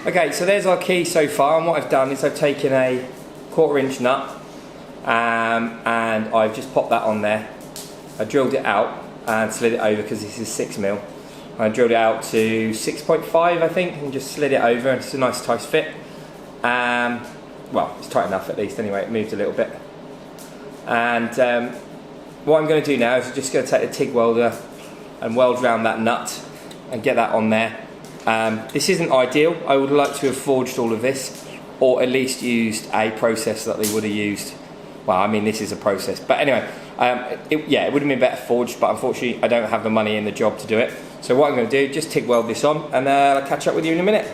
Okay, so there's our key so far, and what I've done is I've taken a 1/4 inch nut and I've just popped that on there. I drilled it out and slid it over because this is 6mm. I drilled it out to 6.5 I think and just slid it over, and it's a nice tight fit. Well, it's tight enough at least anyway, it moved a little bit. And what I'm going to do now is I'm just going to take the TIG welder and weld around that nut and get that on there. This isn't ideal. I would like to have forged all of this, or at least used a process that they would have used. Well, I mean, this is a process, but anyway, it would have been better forged, but unfortunately I don't have the money in the job to do it. So what I'm going to do, just TIG weld this on, and I'll catch up with you in a minute.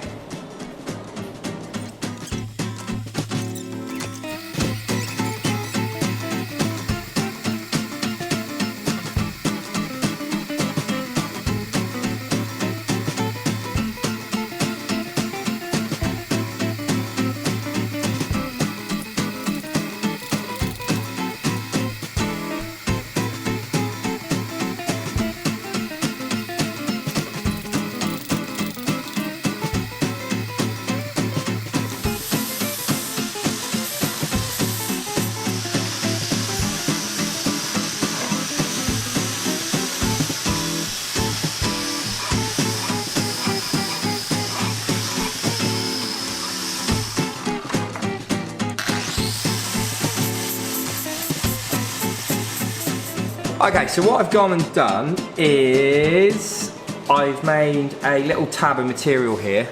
Okay, so what I've gone and done is I've made a little tab of material here.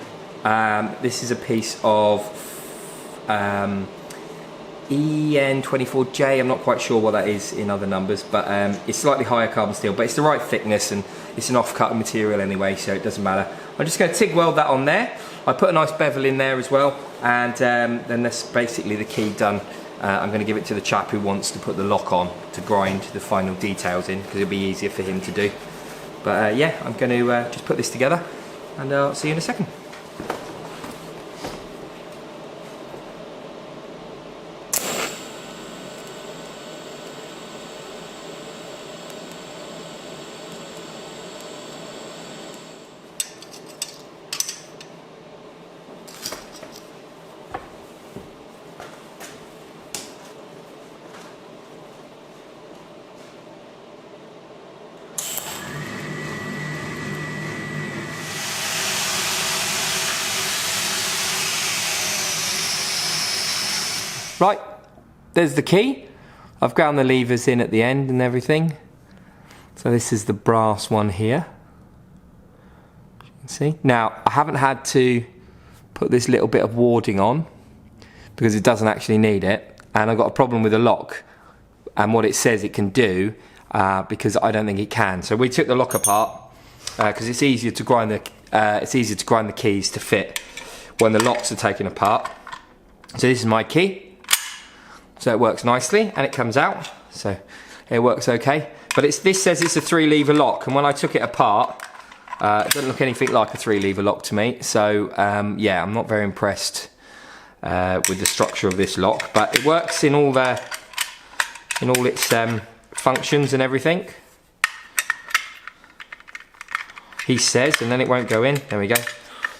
This is a piece of EN24J, I'm not quite sure what that is in other numbers, but it's slightly higher carbon steel, but it's the right thickness and it's an off-cut material anyway, so it doesn't matter. I'm just going to TIG weld that on there. I put a nice bevel in there as well, and then that's basically the key done. I'm going to give it to the chap who wants to put the lock on to grind the final details in, because it'll be easier for him to do. But yeah, I'm going to just put this together, and I'll see you in a second. Right, there's the key. I've ground the levers in at the end and everything. So this is the brass one here. You can see. Now, I haven't had to put this little bit of warding on because it doesn't actually need it. And I've got a problem with the lock and what it says it can do, because I don't think it can. So we took the lock apart because it's easier to grind the keys to fit when the locks are taken apart. So this is my key. So it works nicely and it comes out, so it works okay. But this says it's a 3-lever lock, and when I took it apart, it doesn't look anything like a 3-lever lock to me. So yeah, I'm not very impressed with the structure of this lock, but it works in all its functions and everything. He says, and then it won't go in. There we go.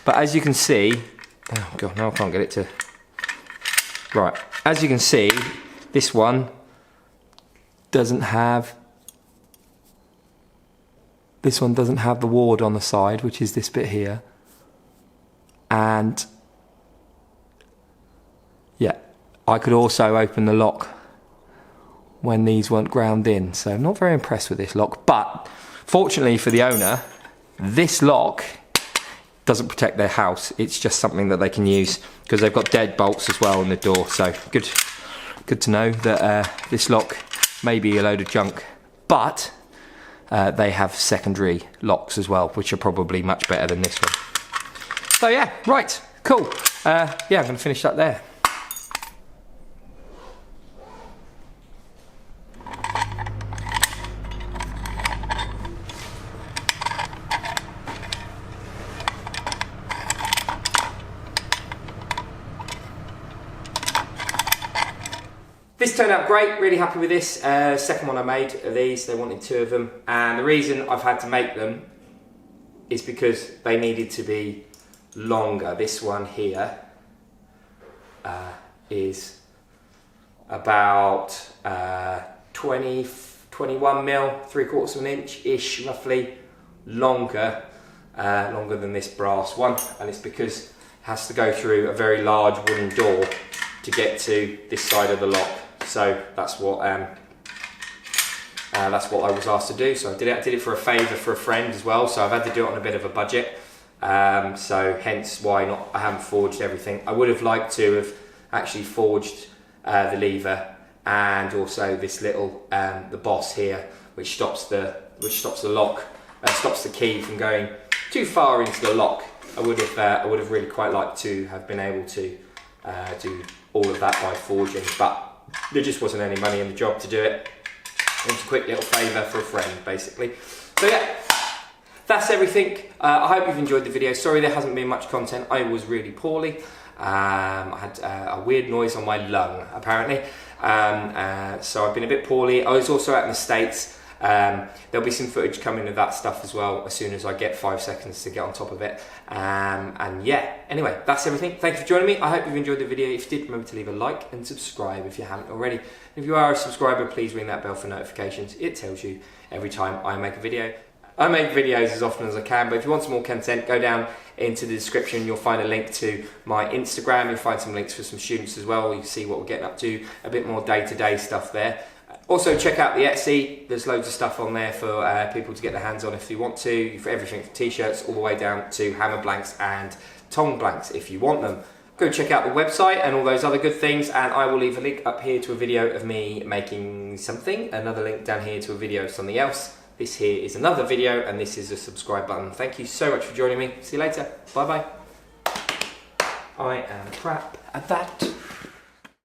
But as you can see, oh god, now I can't get it to. Right, as you can see, this one doesn't have the ward on the side, which is this bit here. And yeah, I could also open the lock when these weren't ground in. So I'm not very impressed with this lock, but fortunately for the owner, this lock doesn't protect their house. It's just something that they can use because they've got deadbolts as well on the door. So good to know that this lock may be a load of junk, but they have secondary locks as well, which are probably much better than this one. So yeah, right, cool. Yeah, I'm going to finish that there. This turned out great, really happy with this. Second one I made of these, they wanted 2 of them. And the reason I've had to make them is because they needed to be longer. This one here is about 21 mil, 3/4 of an inch-ish roughly, longer than this brass one, and it's because it has to go through a very large wooden door to get to this side of the lock. So that's what I was asked to do. So I did it for a favour for a friend as well. So I've had to do it on a bit of a budget. So hence why I haven't forged everything. I would have liked to have actually forged the lever and also this little the boss here, which stops the lock, stops the key from going too far into the lock. I would have really quite liked to have been able to do all of that by forging, but there just wasn't any money in the job to do it. It was a quick little favour for a friend, basically. So yeah, that's everything. I hope you've enjoyed the video. Sorry there hasn't been much content. I was really poorly. I had a weird noise on my lung, apparently. So I've been a bit poorly. I was also out in the States. There'll be some footage coming of that stuff as well as soon as I get 5 seconds to get on top of it. And yeah, anyway, that's everything. Thank you for joining me. I hope you've enjoyed the video. If you did, remember to leave a like and subscribe if you haven't already. If you are a subscriber, please ring that bell for notifications. It tells you every time I make a video. I make videos as often as I can, but if you want some more content, go down into the description. You'll find a link to my Instagram. You'll find some links for some students as well. You can see what we're getting up to, a bit more day-to-day stuff there. Also check out the Etsy. There's loads of stuff on there for people to get their hands on if you want to. For everything from t-shirts all the way down to hammer blanks and tong blanks if you want them. Go check out the website and all those other good things, and I will leave a link up here to a video of me making something, another link down here to a video of something else. This here is another video, and this is a subscribe button. Thank you so much for joining me. See you later. Bye bye. I am crap at that.